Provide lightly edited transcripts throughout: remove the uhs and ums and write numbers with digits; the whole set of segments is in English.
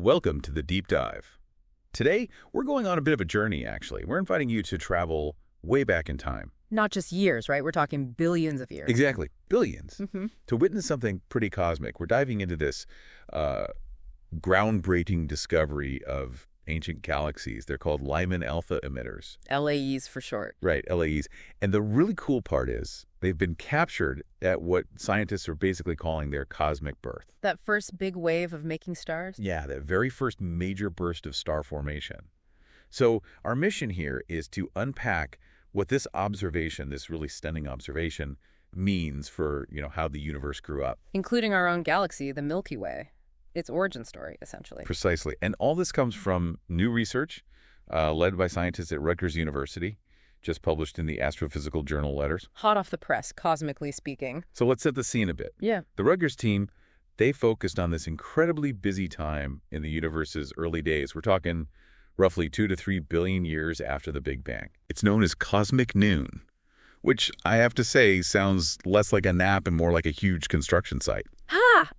Welcome to the Deep Dive. Today, we're going on a bit of a journey, actually. We're inviting you to travel way back in time. Not just years, right? We're talking billions of years. Exactly. Billions. Mm-hmm. To witness something pretty cosmic. We're diving into this groundbreaking discovery of ancient galaxies. They're called Lyman Alpha Emitters. LAEs for short. Right, LAEs. And the really cool part is they've been captured at what scientists are basically calling their cosmic birth. That first big wave of making stars? Yeah, the very first major burst of star formation. So our mission here is to unpack what this observation, this really stunning observation, means for, how the universe grew up. Including our own galaxy, the Milky Way. Its origin story, essentially. Precisely. And all this comes from new research led by scientists at Rutgers University, just published in the Astrophysical Journal Letters. Hot off the press, cosmically speaking. So let's set the scene a bit. Yeah. The Rutgers team, they focused on this incredibly busy time in the universe's early days. We're talking roughly 2 to 3 billion years after the Big Bang. It's known as cosmic noon, which I have to say sounds less like a nap and more like a huge construction site.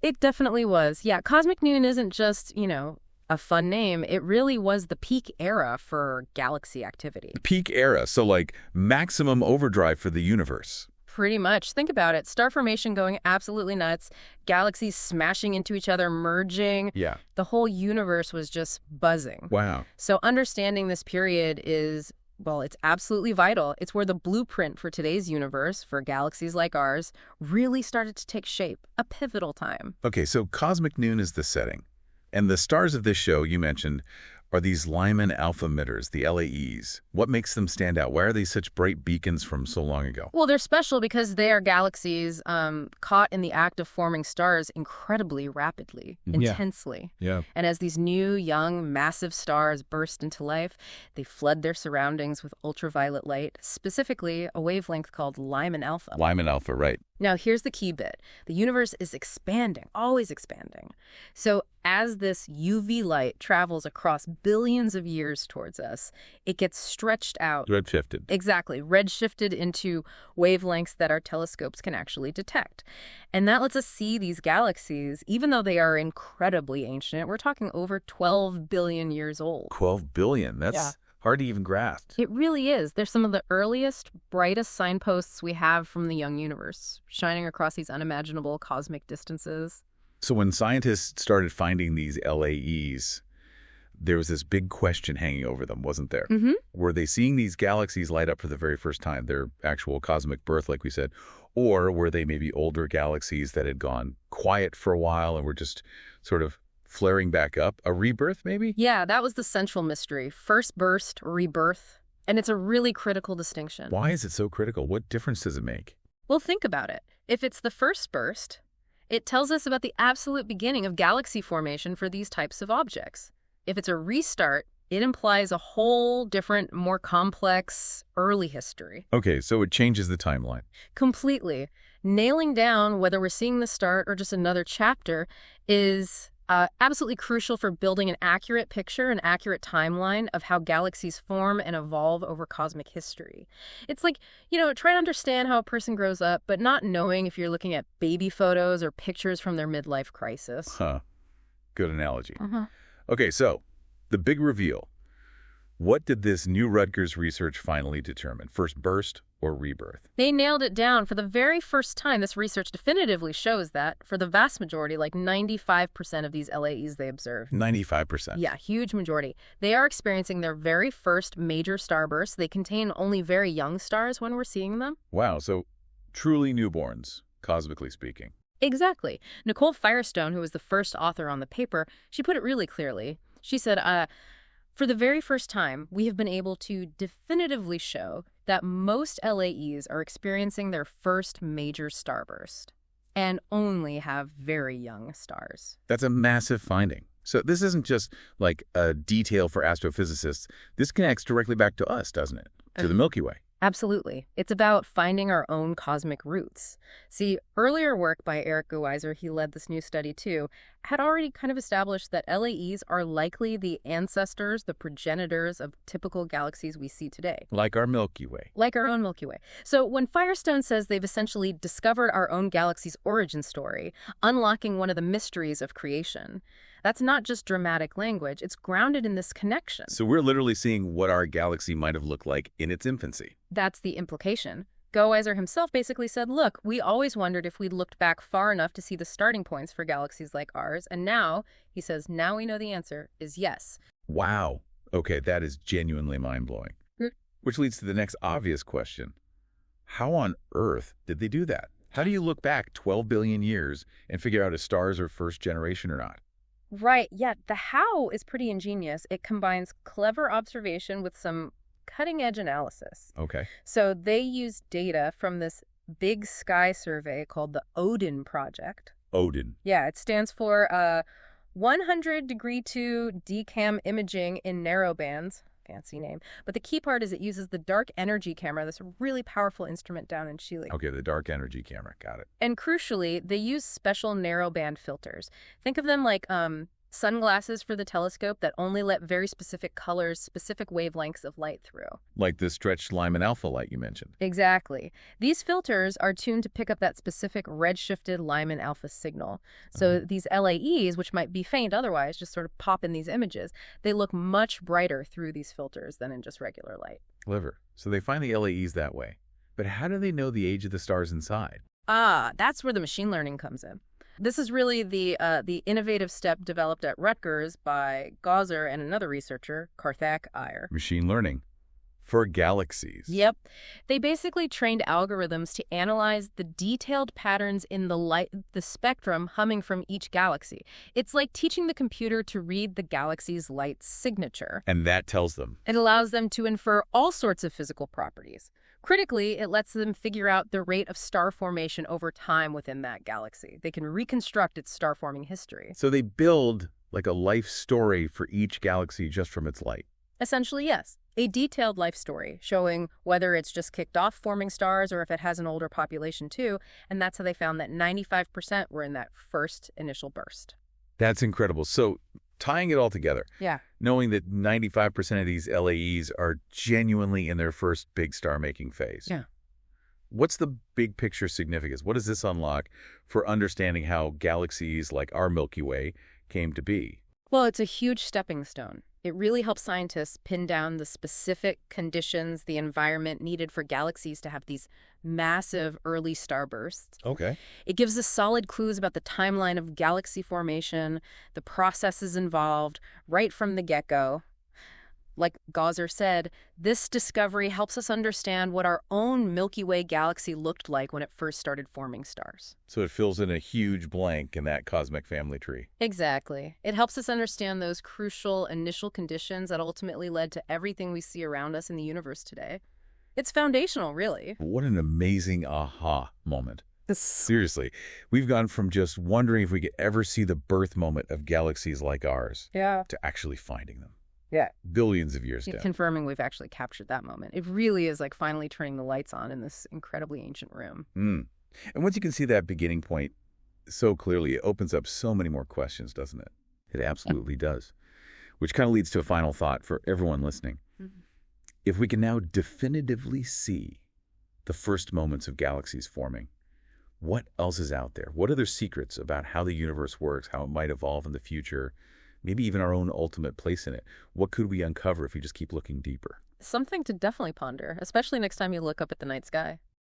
It definitely was. Yeah, cosmic noon isn't just, a fun name. It really was the peak era for galaxy activity. Peak era, so like maximum overdrive for the universe. Pretty much. Think about it. Star formation going absolutely nuts. Galaxies smashing into each other, merging. Yeah. The whole universe was just buzzing. Wow. So understanding this period is, well, it's absolutely vital. It's where the blueprint for today's universe, for galaxies like ours, really started to take shape. A pivotal time. Okay, so cosmic noon is the setting. And the stars of this show, you mentioned, are these Lyman Alpha Emitters, the LAEs. What makes them stand out? Why are they such bright beacons from so long ago? Well, they're special because they are galaxies caught in the act of forming stars incredibly rapidly, intensely. Yeah. And as these new, young, massive stars burst into life, they flood their surroundings with ultraviolet light, specifically a wavelength called Lyman Alpha. Lyman Alpha, right. Now, here's the key bit. The universe is expanding, always expanding. So as this UV light travels across billions of years towards us, it gets stretched out. Redshifted. Exactly. Redshifted into wavelengths that our telescopes can actually detect. And that lets us see these galaxies, even though they are incredibly ancient. We're talking over 12 billion years old. 12 billion. That's hard to even grasp. It really is. They're some of the earliest, brightest signposts we have from the young universe, shining across these unimaginable cosmic distances. So when scientists started finding these LAEs, there was this big question hanging over them, wasn't there? Mm-hmm. Were they seeing these galaxies light up for the very first time, their actual cosmic birth, like we said? Or were they maybe older galaxies that had gone quiet for a while and were just sort of flaring back up? A rebirth, maybe? Yeah, that was the central mystery. First burst, rebirth. And it's a really critical distinction. Why is it so critical? What difference does it make? Well, think about it. If it's the first burst, it tells us about the absolute beginning of galaxy formation for these types of objects. If it's a restart, it implies a whole different, more complex early history. Okay, so it changes the timeline. Completely. Nailing down whether we're seeing the start or just another chapter is absolutely crucial for building an accurate picture, an accurate timeline of how galaxies form and evolve over cosmic history. It's like, try to understand how a person grows up, but not knowing if you're looking at baby photos or pictures from their midlife crisis. Good analogy. Uh-huh. Okay, so the big reveal. What did this new Rutgers research finally determine? First burst or rebirth? They nailed it down. For the very first time, this research definitively shows that for the vast majority, like 95% of these LAEs they observed. 95%? Yeah, huge majority. They are experiencing their very first major starbursts. They contain only very young stars when we're seeing them. Wow, so truly newborns, cosmically speaking. Exactly. Nicole Firestone, who was the first author on the paper, she put it really clearly. She said, for the very first time, we have been able to definitively show that most LAEs are experiencing their first major starburst and only have very young stars. That's a massive finding. So this isn't just like a detail for astrophysicists. This connects directly back to us, doesn't it? To the Milky Way. Absolutely. It's about finding our own cosmic roots. See, earlier work by Eric Goweiser, he led this new study too, had already kind of established that LAEs are likely the ancestors, the progenitors of typical galaxies we see today. Like our Milky Way. Like our own Milky Way. So when Firestone says they've essentially discovered our own galaxy's origin story, unlocking one of the mysteries of creation, That's not just dramatic language. It's grounded in this connection. So we're literally seeing what our galaxy might have looked like in its infancy. That's the implication. Goizer himself basically said, look, we always wondered if we'd looked back far enough to see the starting points for galaxies like ours. And now, he says, now we know the answer is yes. Wow. Okay, that is genuinely mind-blowing. Which leads to the next obvious question. How on earth did they do that? How do you look back 12 billion years and figure out if stars are first generation or not? Right, yeah, the how is pretty ingenious. It combines clever observation with some cutting-edge analysis. Okay. So they use data from this big sky survey called the Odin Project. Odin. Yeah, it stands for 100-degree 2 DCAM imaging in narrow bands. Fancy name. But the key part is it uses the dark energy camera, this really powerful instrument down in Chile. Okay, the dark energy camera. Got it. And crucially, they use special narrowband filters. Think of them like sunglasses for the telescope that only let very specific colors, specific wavelengths of light through. Like the stretched Lyman Alpha light you mentioned. Exactly. These filters are tuned to pick up that specific redshifted Lyman Alpha signal. So these LAEs, which might be faint otherwise, just sort of pop in these images, they look much brighter through these filters than in just regular light. Clever. So they find the LAEs that way. But how do they know the age of the stars inside? That's where the machine learning comes in. This is really the innovative step developed at Rutgers by Gauzer and another researcher, Karthak Iyer. Machine learning for galaxies. Yep. They basically trained algorithms to analyze the detailed patterns in the spectrum humming from each galaxy. It's like teaching the computer to read the galaxy's light signature. And that tells them. It allows them to infer all sorts of physical properties. Critically, it lets them figure out the rate of star formation over time within that galaxy. They can reconstruct its star-forming history. So they build like a life story for each galaxy just from its light. Essentially, yes. A detailed life story showing whether it's just kicked off forming stars or if it has an older population too. And that's how they found that 95% were in that first initial burst. That's incredible. So tying it all together, knowing that 95% of these LAEs are genuinely in their first big star-making phase. Yeah. What's the big picture significance? What does this unlock for understanding how galaxies like our Milky Way came to be? Well, it's a huge stepping stone. It really helps scientists pin down the specific conditions, the environment needed for galaxies to have these massive early starbursts. Okay. It gives us solid clues about the timeline of galaxy formation, the processes involved, right from the get-go. Like Gauzer said, this discovery helps us understand what our own Milky Way galaxy looked like when it first started forming stars. So it fills in a huge blank in that cosmic family tree. Exactly. It helps us understand those crucial initial conditions that ultimately led to everything we see around us in the universe today. It's foundational, really. What an amazing aha moment. Seriously, we've gone from just wondering if we could ever see the birth moment of galaxies like ours to actually finding them. Yeah. Billions of years down. Confirming we've actually captured that moment. It really is like finally turning the lights on in this incredibly ancient room. And once you can see that beginning point so clearly, it opens up so many more questions, doesn't it? It absolutely does. Which kind of leads to a final thought for everyone listening. If we can now definitively see the first moments of galaxies forming, what else is out there? What other secrets about how the universe works, how it might evolve in the future, maybe even our own ultimate place in it? What could we uncover if we just keep looking deeper? Something to definitely ponder, especially next time you look up at the night sky.